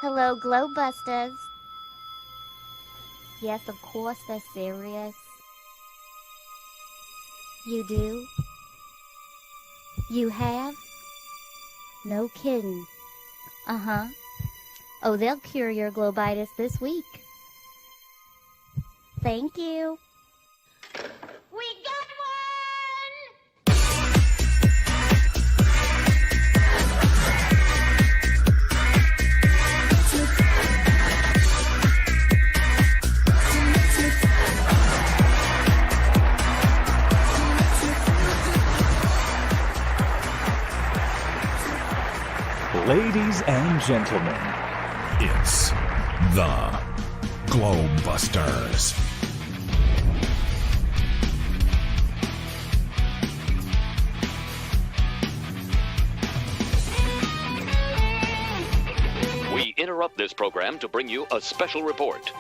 Hello, Globebusters. Yes, of course they're serious. You do? You have? No kidding. Uh-huh. Oh, they'll cure your globitis this week. Thank you. We got one! Ladies and gentlemen, It's the Globebusters. We interrupt this program to bring you a special report.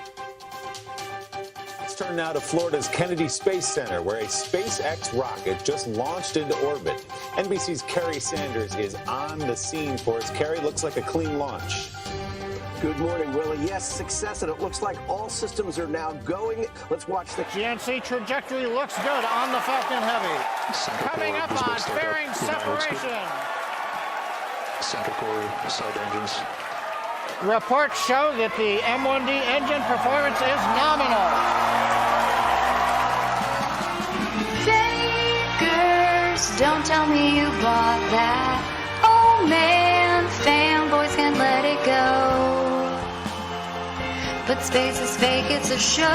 Let's turn now to Florida's Kennedy Space Center, where a SpaceX rocket just launched into orbit. NBC's Kerry Sanders is on the scene for us. Kerry, looks like a clean launch. Good morning, Willie. Yes, success, and it looks like all systems are now going. Let's watch the GNC trajectory looks good on the Falcon Heavy. Coming up on fairing separation. Center core, side engines. Reports show that the M1D engine performance is nominal. Fakers, don't tell me you bought that. Oh man, fanboys can't let it go. But space is fake, it's a show.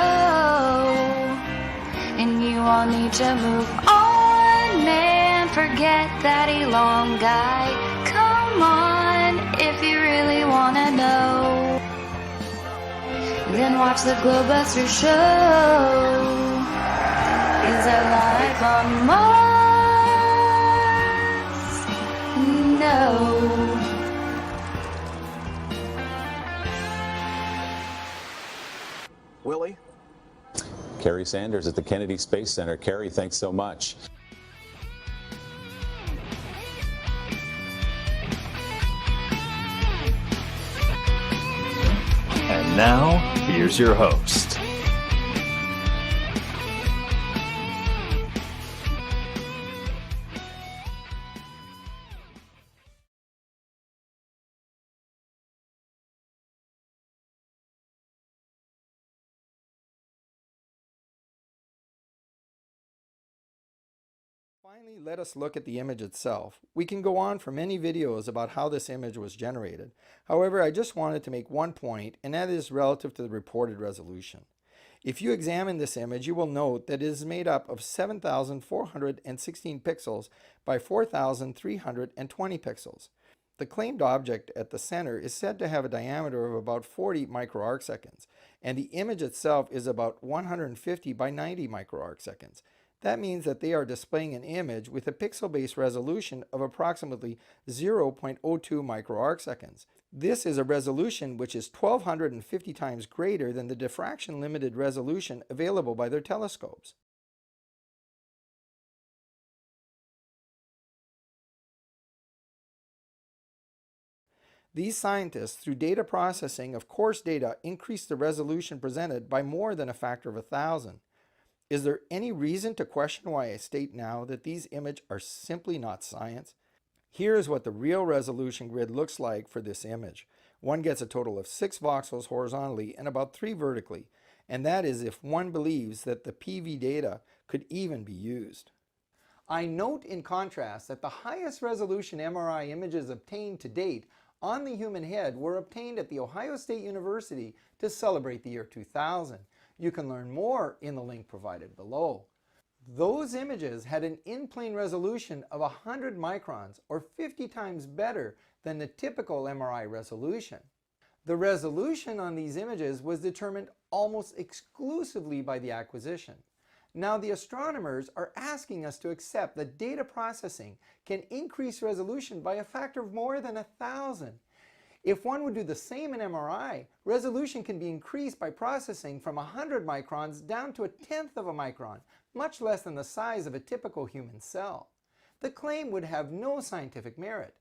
And you all need to move on, man. Forget that Elon guy. Come on, if you really wanna know. Then watch the Globebuster show. Is there life on Mars? No. Willie. Kerry Sanders at the Kennedy Space Center. Kerry, thanks so much. and now, here's your host. Finally, let us look at the image itself. We can go on for many videos about how this image was generated. However, I just wanted to make one point, and that is relative to the reported resolution. If you examine this image, you will note that it is made up of 7,416 pixels by 4,320 pixels. The claimed object at the center is said to have a diameter of about 40 microarcseconds, and the image itself is about 150 by 90 microarcseconds. That means that they are displaying an image with a pixel-based resolution of approximately 0.02 microarcseconds. This is a resolution which is 1,250 times greater than the diffraction-limited resolution available by their telescopes. These scientists, through data processing of coarse data, increased the resolution presented by more than a factor of 1,000. Is there any reason to question why I state now that these images are simply not science? Here is what the real resolution grid looks like for this image. One gets a total of 6 voxels horizontally and about 3 vertically, and that is if one believes that the PV data could even be used. I note in contrast that the highest resolution MRI images obtained to date on the human head were obtained at The Ohio State University to celebrate the year 2000. You can learn more in the link provided below. Those images had an in-plane resolution of 100 microns, or 50 times better than the typical MRI resolution. The resolution on these images was determined almost exclusively by the acquisition. Now the astronomers are asking us to accept that data processing can increase resolution by a factor of more than 1,000. If one would do the same in MRI, resolution can be increased by processing from 100 microns down to 1/10 of a micron, much less than the size of a typical human cell. The claim would have no scientific merit.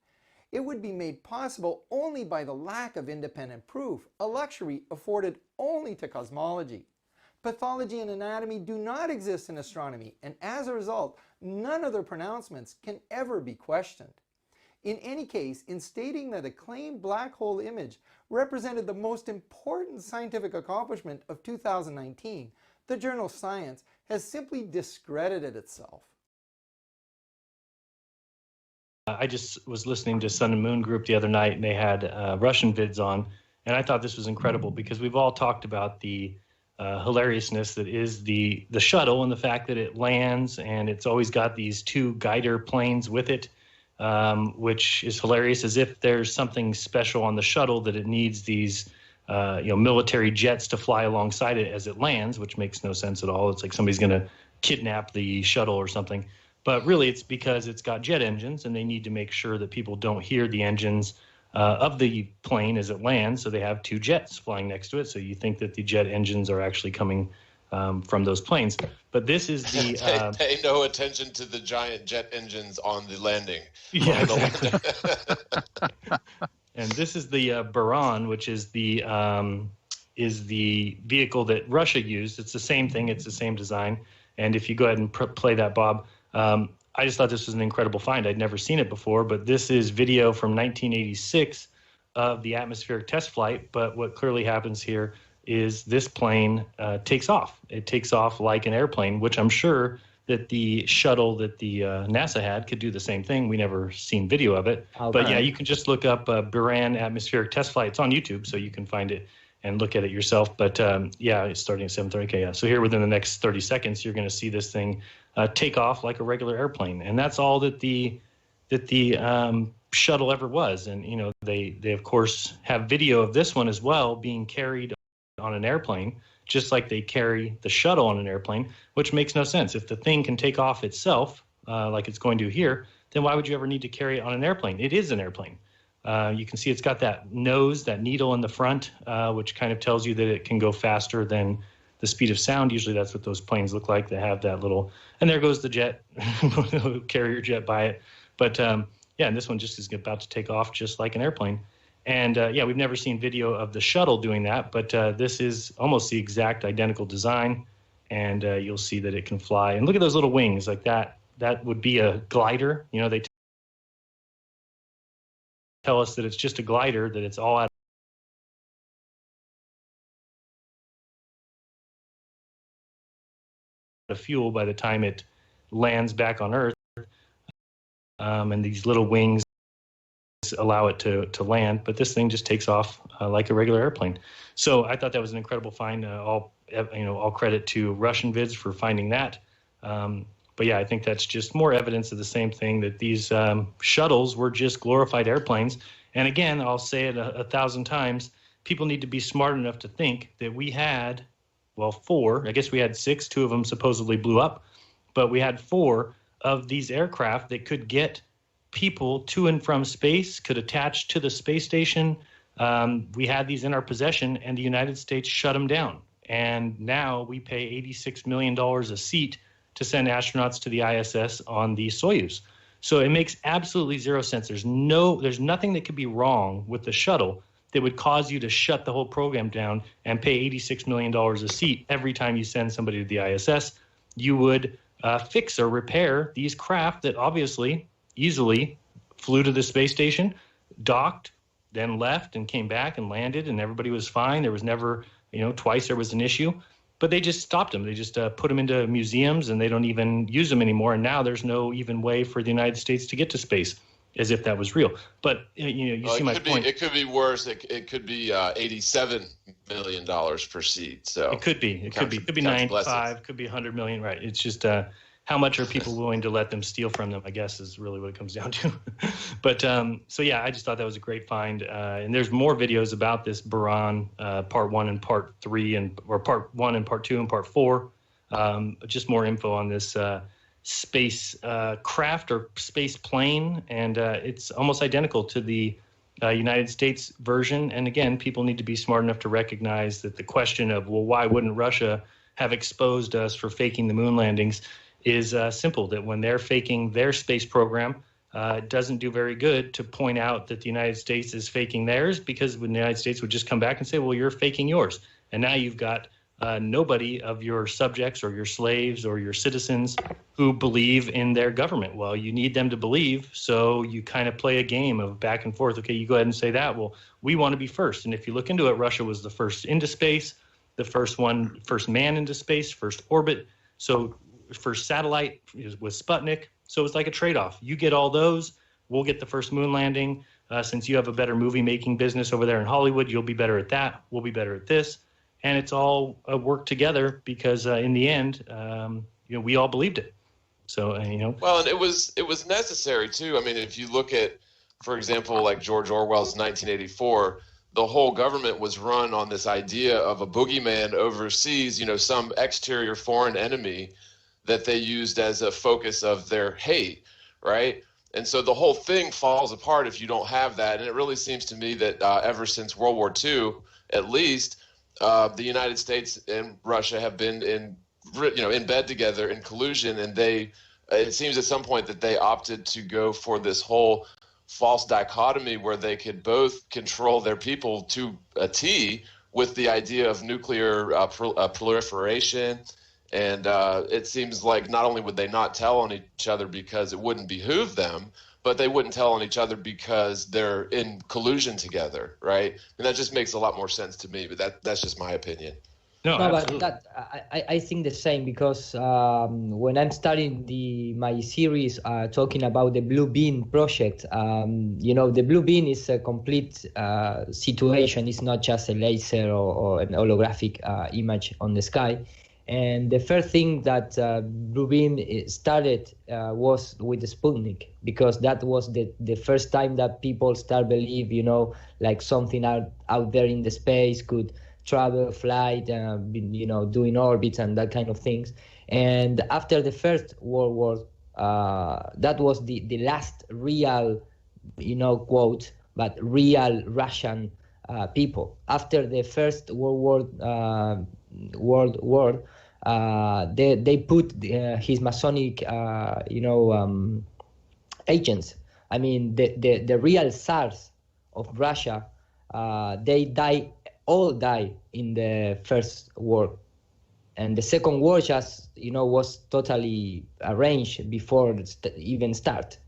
it would be made possible only by the lack of independent proof, a luxury afforded only to cosmology. Pathology and anatomy do not exist in astronomy, and as a result, none of their pronouncements can ever be questioned. In any case, in stating that a claimed black hole image represented the most important scientific accomplishment of 2019, the journal Science has simply discredited itself. I just was listening to Sun and Moon Group the other night, and they had Russian vids on, and I thought this was incredible because we've all talked about the hilariousness that is the shuttle and the fact that it lands and it's always got these two guider planes with it, which is hilarious, as if there's something special on the shuttle that it needs these military jets to fly alongside it as it lands, which makes no sense at all. It's like somebody's going to kidnap the shuttle or something. But really, it's because it's got jet engines, and they need to make sure that people don't hear the engines of the plane as it lands. So they have two jets flying next to it. So you think that the jet engines are actually coming from those planes. But this is the... Pay no attention to the giant jet engines on the landing. Yeah, exactly. And this is the Buran, which is the vehicle that Russia used. It's the same thing. It's the same design. And if you go ahead and play that, Bob, I just thought this was an incredible find. I'd never seen it before, but this is video from 1986 of the atmospheric test flight. But what clearly happens here is this plane takes off. It takes off like an airplane, which I'm sure that the shuttle that the NASA had could do the same thing. We never seen video of it. But yeah, you can just look up Buran atmospheric test flight. It's on YouTube, so you can find it and look at it yourself. But yeah, it's starting at 7:30. Okay, yeah. So here within the next 30 seconds, you're going to see this thing take off like a regular airplane, and that's all that the shuttle ever was. And you know, they of course have video of this one as well being carried on an airplane, just like they carry the shuttle on an airplane, which makes no sense. If the thing can take off itself, like it's going to here, then why would you ever need to carry it on an airplane? It is an airplane. You can see it's got that nose, that needle in the front, which kind of tells you that it can go faster than the speed of sound. Usually that's what those planes look like. They have that little, and there goes the jet, carrier jet by it. But yeah, and this one just is about to take off just like an airplane. And yeah, we've never seen video of the shuttle doing that, but this is almost the exact identical design. And you'll see that it can fly. And look at those little wings like that. That would be a glider. You know, they tell us that it's just a glider, that it's all out of fuel by the time it lands back on Earth. And these little wings allow it to land, but this thing just takes off like a regular airplane. So I thought that was an incredible find. All credit to Russian vids for finding that. But yeah, I think that's just more evidence of the same thing, that these shuttles were just glorified airplanes. And again, I'll say it 1,000 times, people need to be smart enough to think that we had, well, 4, I guess we had 6, 2 of them supposedly blew up, but we had 4 of these aircraft that could get people to and from space, could attach to the space station. We had these in our possession, and the United States shut them down. And now we pay $86 million a seat to send astronauts to the ISS on the Soyuz. So it makes absolutely zero sense. There's nothing that could be wrong with the shuttle that would cause you to shut the whole program down and pay $86 million a seat every time you send somebody to the ISS. You would fix or repair these craft that obviously easily flew to the space station, docked, then left and came back and landed, and everybody was fine. There was never, twice there was an issue. But they just stopped them. They just put them into museums, and they don't even use them anymore. And now there's no even way for the United States to get to space, as if that was real. But you see my point. It could be worse. It could be $87 million per seat. So it could be. It could be 95. Could be 100 million. Right. It's just how much are people willing to let them steal from them, I guess, is really what it comes down to. But so yeah, I just thought that was a great find. And there's more videos about this Buran, part 1 and part 3, or part 1 and part 2 and part 4. Just more info on this space craft or space plane, and it's almost identical to the United States version. And again, people need to be smart enough to recognize that the question of, well, why wouldn't Russia have exposed us for faking the moon landings is simple, that when they're faking their space program, doesn't do very good to point out that the United States is faking theirs, because the United States would just come back and say, well, you're faking yours. And now you've got nobody of your subjects or your slaves or your citizens who believe in their government. Well, you need them to believe, so you kind of play a game of back and forth. Okay, you go ahead and say that. Well, we want to be first. And if you look into it, Russia was the first into space, the first man into space, first orbit. So first satellite was Sputnik. So it's like a trade-off. You get all those, we'll get the first moon landing. Since you have a better movie-making business over there in Hollywood, you'll be better at that. We'll be better at this. And it's all work together because in the end, we all believed it. So, Well, and it was necessary too. I mean, if you look at, for example, like George Orwell's 1984, the whole government was run on this idea of a boogeyman overseas, some exterior foreign enemy that they used as a focus of their hate, right? And so the whole thing falls apart if you don't have that. And it really seems to me that ever since World War II, at least, the United States and Russia have been in bed together in collusion, and it seems at some point that they opted to go for this whole false dichotomy where they could both control their people to a T with the idea of nuclear proliferation. And it seems like not only would they not tell on each other because it wouldn't behoove them, but they wouldn't tell on each other because they're in collusion together, right? And that just makes a lot more sense to me, but that's just my opinion. No, but I think the same, because when I'm studying my series talking about the Blue Beam project, the Blue Beam is a complete situation. It's not just a laser or an holographic image on the sky. And the first thing that Blue Beam started was with the Sputnik, because that was the first time that people start believe, like something out there in the space could travel, flight, doing orbits and that kind of things. And after the First World War, that was the last real, quote, but real Russian people. After the First World War, they put his Masonic, agents. I mean, the real Tsars of Russia, they all died in the First War, and the Second War just was totally arranged before even start.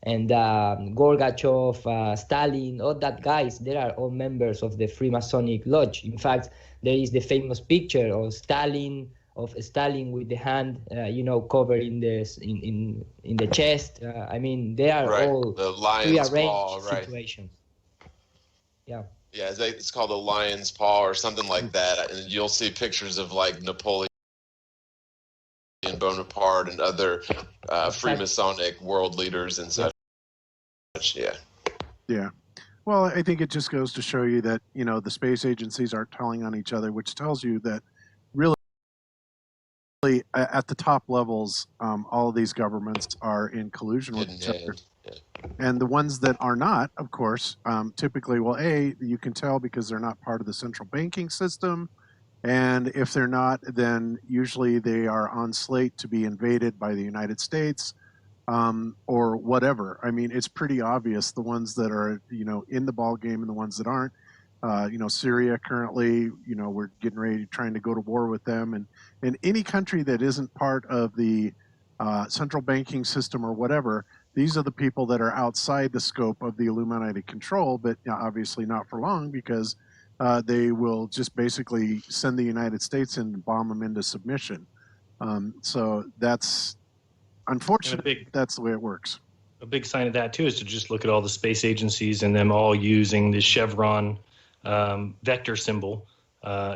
And Gorbachev, Stalin, all that guys, they are all members of the Freemasonic Lodge. In fact, there is the famous picture of Stalin with the hand, covered in the chest. I mean, they are all the lion's prearranged paw, right? situations. Yeah. Yeah, it's called a lion's paw or something like that. And you'll see pictures of like Napoleon Bonaparte and other Freemasonic world leaders and such. Yeah. Yeah. Well, I think it just goes to show you that, the space agencies aren't telling on each other, which tells you that really at the top levels, all of these governments are in collusion with each other. And the ones that are not, of course, typically, you can tell because they're not part of the central banking system. And if they're not, then usually they are on slate to be invaded by the United States or whatever. I mean, it's pretty obvious the ones that are, in the ball game and the ones that aren't. Syria currently, we're getting ready, trying to go to war with them. And any country that isn't part of the central banking system or whatever, these are the people that are outside the scope of the Illuminati control, but obviously not for long, because they will just basically send the United States and bomb them into submission. So that's unfortunate. That's the way it works. A big sign of that, too, is to just look at all the space agencies and them all using the chevron vector symbol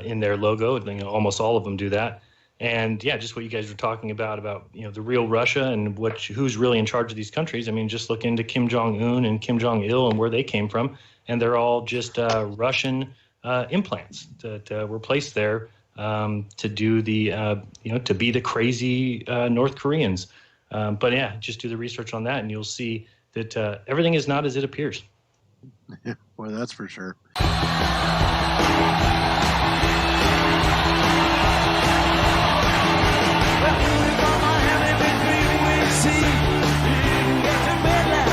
in their logo. Almost all of them do that. And yeah, just what you guys were talking about the real Russia and who's really in charge of these countries. I mean, just look into Kim Jong-un and Kim Jong-il and where they came from, and they're all just Russian implants that were placed there to do to be the crazy North Koreans. But yeah, just do the research on that, and you'll see that everything is not as it appears. Yeah, well, that's for sure. Well, we're gonna have every dream we see. Get to midnight.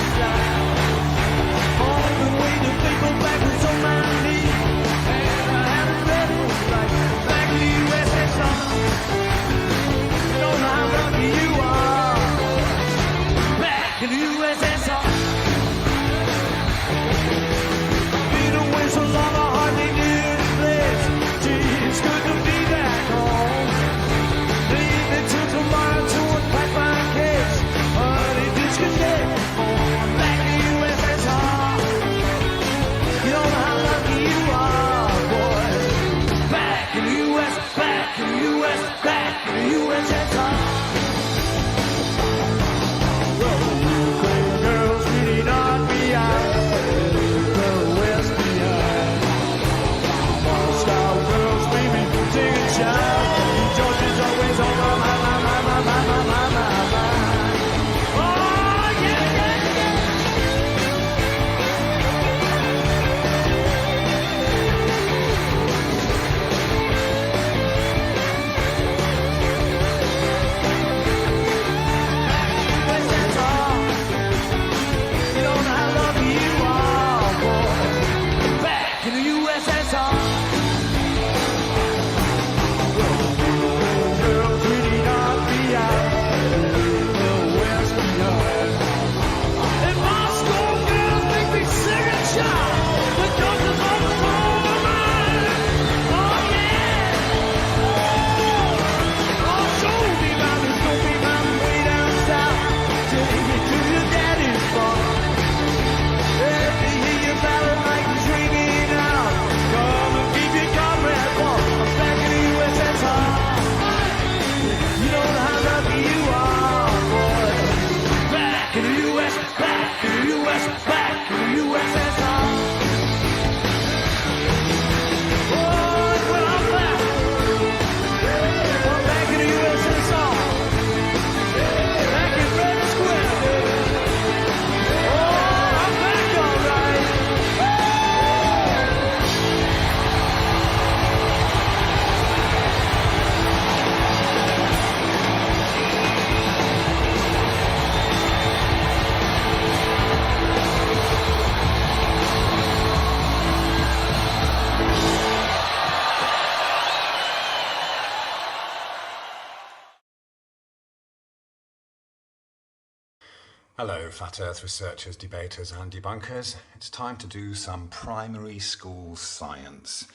Hello, Flat Earth researchers, debaters and debunkers. It's time to do some primary school science.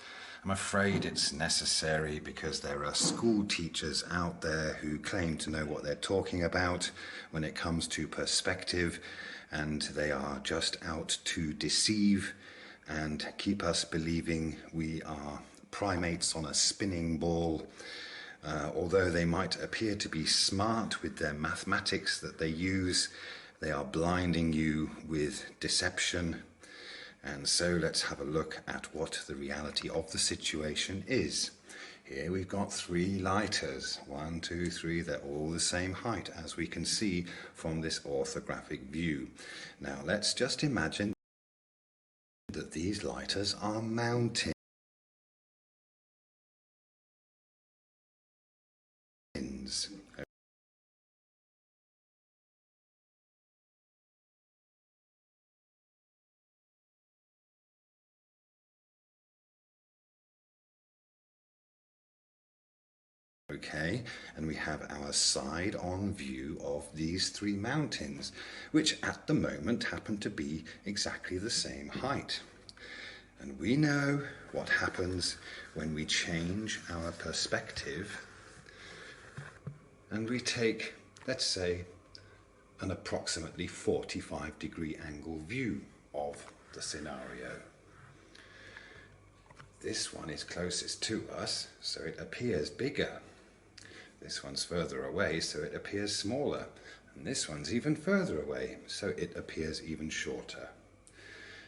I'm afraid it's necessary because there are school teachers out there who claim to know what they're talking about when it comes to perspective, and they are just out to deceive and keep us believing we are primates on a spinning ball. Although they might appear to be smart with their mathematics that they use, they are blinding you with deception. And so let's have a look at what the reality of the situation is. Here we've got 3 lighters. 1, 2, 3, they're all the same height, as we can see from this orthographic view. Now let's just imagine that these lighters are mountains. Okay, and we have our side-on view of these 3 mountains, which at the moment happen to be exactly the same height. And we know what happens when we change our perspective and we take, let's say, an approximately 45-degree angle view of the scenario. This one is closest to us, so it appears bigger. This one's further away, so it appears smaller. And this one's even further away, so it appears even shorter.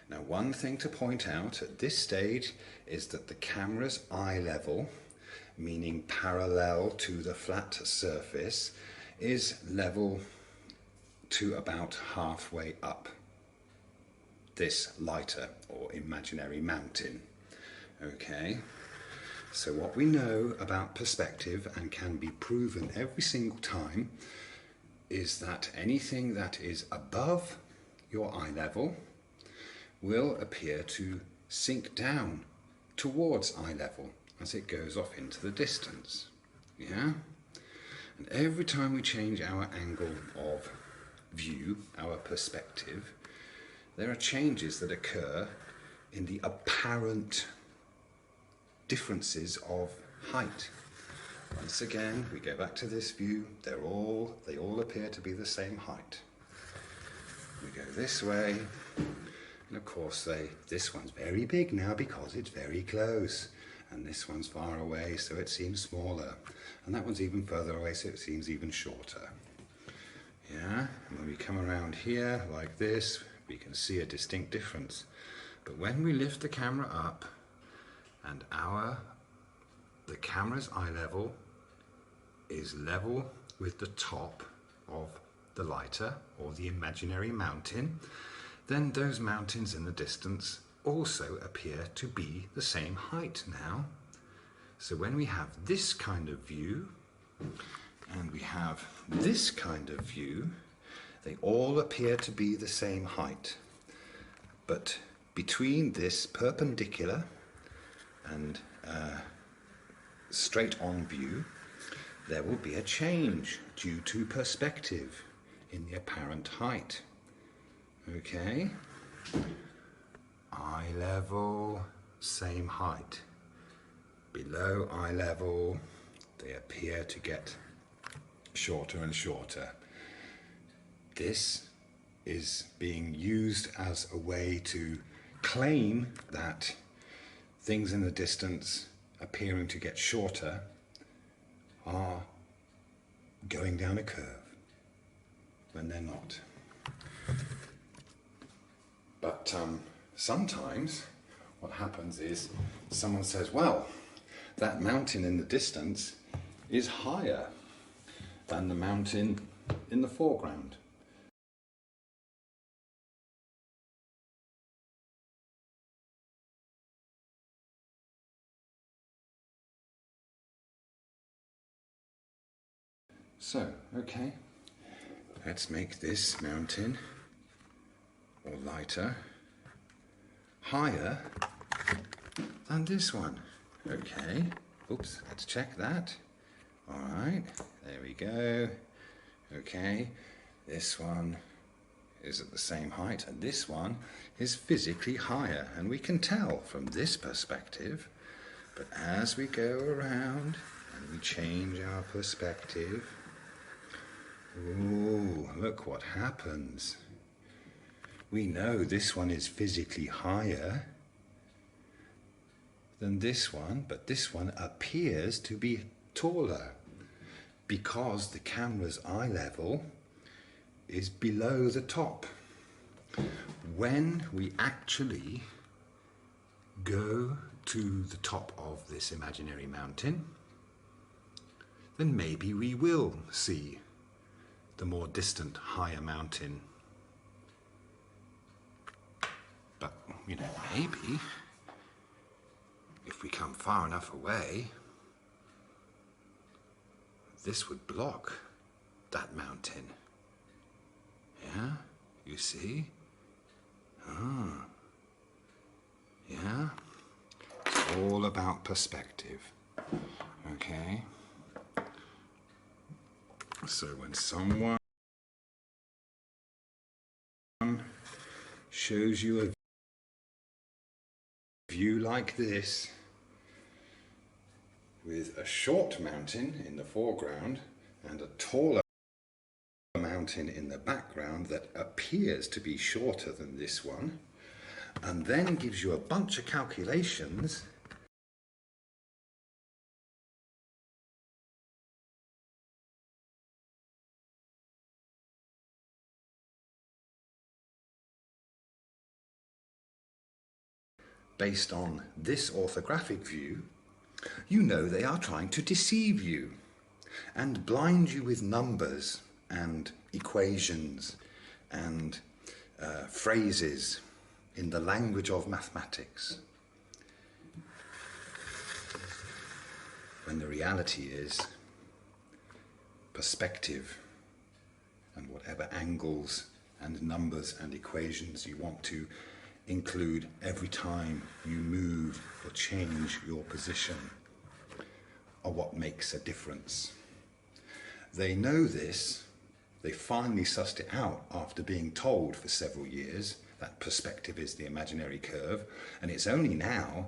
Now, one thing to point out at this stage is that the camera's eye level, meaning parallel to the flat surface, is level to about halfway up this lighter or imaginary mountain. Okay, so what we know about perspective, and can be proven every single time, is that anything that is above your eye level will appear to sink down towards eye level as it goes off into the distance. Yeah? And every time we change our angle of view, our perspective, there are changes that occur in the apparent differences of height. Once again, we go back to this view, they all appear to be the same height. We go this way, and of course this one's very big now because it's very close, and this one's far away, so it seems smaller, and that one's even further away, so it seems even shorter. Yeah, and when we come around here like this, we can see a distinct difference. But when we lift the camera up and the camera's eye level is level with the top of the lighter or the imaginary mountain, then those mountains in the distance also appear to be the same height now. So when we have this kind of view and we have this kind of view, they all appear to be the same height. But between this perpendicular and straight on view, there will be a change due to perspective in the apparent height. Okay, eye level, same height. Below eye level, they appear to get shorter and shorter. This is being used as a way to claim that things in the distance appearing to get shorter are going down a curve when they're not. But sometimes what happens is someone says, well, that mountain in the distance is higher than the mountain in the foreground. So, okay, let's make this mountain, or lighter, higher than this one. Okay, oops, let's check that. All right, there we go. Okay, this one is at the same height, and this one is physically higher, and we can tell from this perspective. But as we go around and we change our perspective, ooh, look what happens. We know this one is physically higher than this one, but this one appears to be taller because the camera's eye level is below the top. When we actually go to the top of this imaginary mountain, then maybe we will see the more distant, higher mountain. But, you know, maybe if we come far enough away, this would block that mountain. Yeah, you see? Ah. Yeah? It's all about perspective. Okay? So when someone shows you a view like this, with a short mountain in the foreground and a taller mountain in the background that appears to be shorter than this one, and then gives you a bunch of calculations based on this orthographic view, you know they are trying to deceive you and blind you with numbers and equations and phrases in the language of mathematics. When the reality is perspective and whatever angles and numbers and equations you want to include every time you move or change your position are what makes a difference. They know this. They finally sussed it out after being told for several years that perspective is the imaginary curve, and it's only now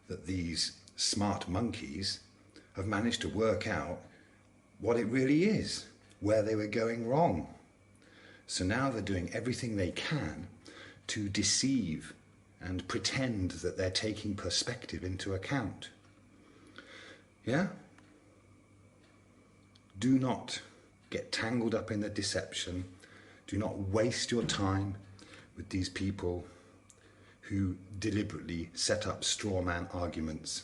that these smart monkeys have managed to work out what it really is, where they were going wrong. So now they're doing everything they can to deceive and pretend that they're taking perspective into account. Yeah? Do not get tangled up in the deception. Do not waste your time with these people who deliberately set up straw man arguments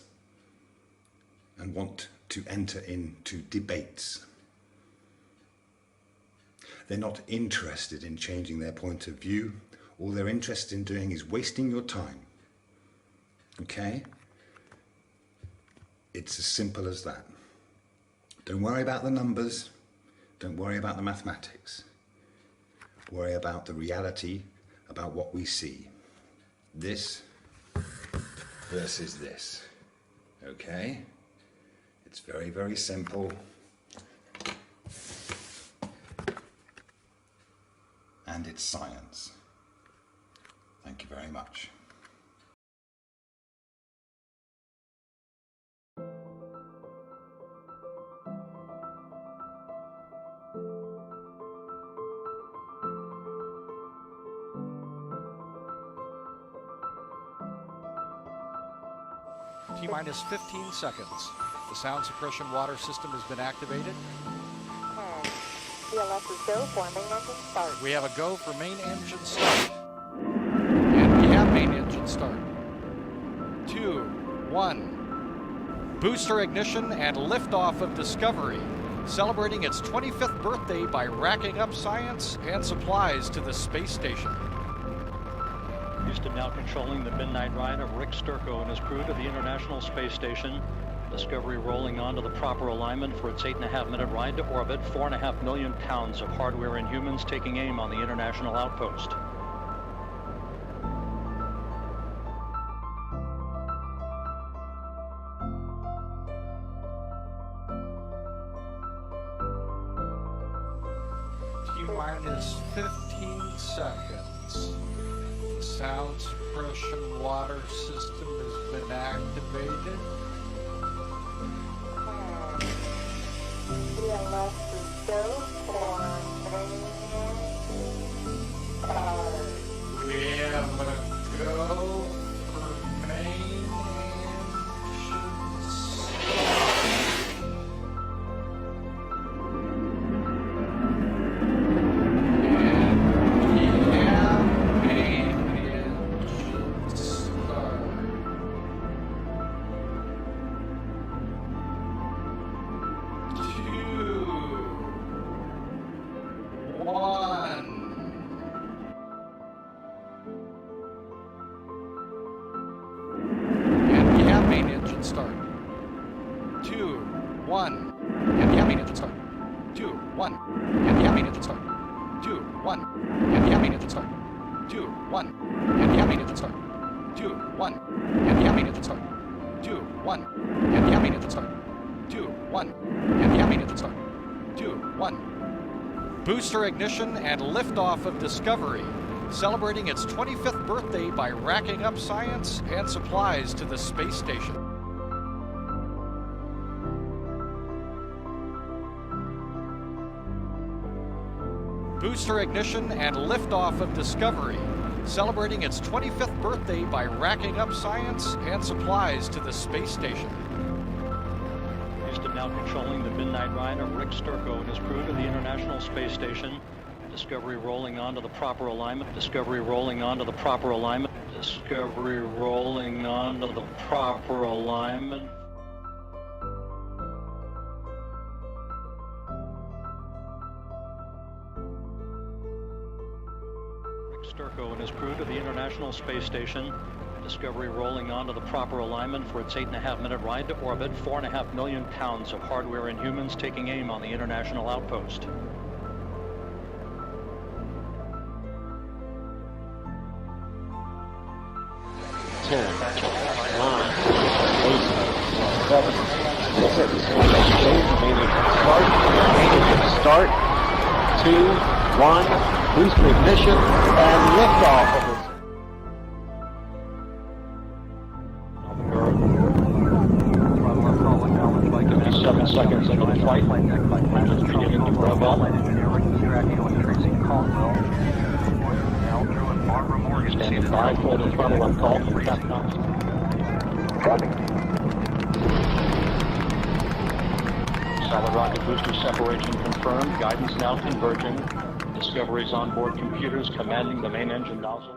and want to enter into debates. They're not interested in changing their point of view. All they're interested in doing is wasting your time. Okay? It's as simple as that. Don't worry about the numbers. Don't worry about the mathematics. Worry about the reality, about what we see. This versus this. Okay? It's very, very simple. And it's science. Thank you very much. T-minus 15 seconds. The sound suppression water system has been activated. 10. CLS is go for main engine start. We have a go for main engine start. And we have main engine start. 2, 1. Booster ignition and liftoff of Discovery, celebrating its 25th birthday by racking up science and supplies to the space station. Houston now controlling the midnight ride of Rick Sturckow and his crew to the International Space Station. Discovery rolling on to the proper alignment for its 8.5-minute ride to orbit. 4.5 million pounds of hardware and humans taking aim on the International Outpost. T-minus 15 seconds. The sound suppression water system has been activated. We have a go for main engine start. And we have main engine start. 2, 1. Main engine start. 2, 1. And the main engine start. 2, 1. And the main engine start. 2, 1. And the main engine start. 2, 1. And the main engine start. 2, 1. And the main engine start. 2, 1. And the main engine start. 2, 1. And the main engine start. 2, 1. Booster ignition and liftoff of Discovery, celebrating its 25th birthday by racking up science and supplies to the space station. Booster ignition and liftoff of Discovery, celebrating its 25th birthday by racking up science and supplies to the space station. Houston now controlling the midnight ride of Rick Sturckow and his crew to the International Space Station. Discovery rolling onto the proper alignment. Discovery rolling onto the proper alignment. Discovery rolling onto the proper alignment. Rick Sturckow and his crew to the International Space Station. Discovery rolling onto the proper alignment for its 8.5-minute ride to orbit. 4.5 million pounds of hardware and humans taking aim on the International Outpost. 10, 9, 8, 7, 6, start, 2, 1, booster ignition, and liftoff of this. 7 seconds into the flight. Engines beginning to rev up. Standing by, full to throttle on call from Capcom. Solid rocket booster separation confirmed. Guidance now converging. Discovery's onboard computers commanding the main engine nozzle.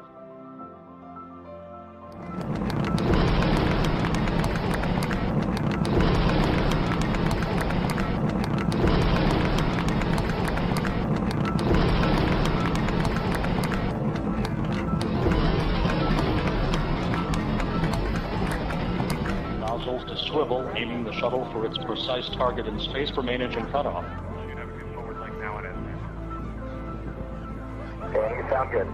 To swivel, aiming the shuttle for its precise target in space for main engine cutoff. Okay, you sound good.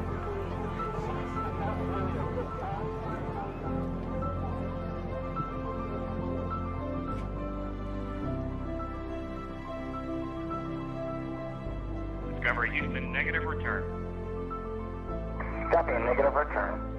Discovery Houston, negative return. Copy, negative return.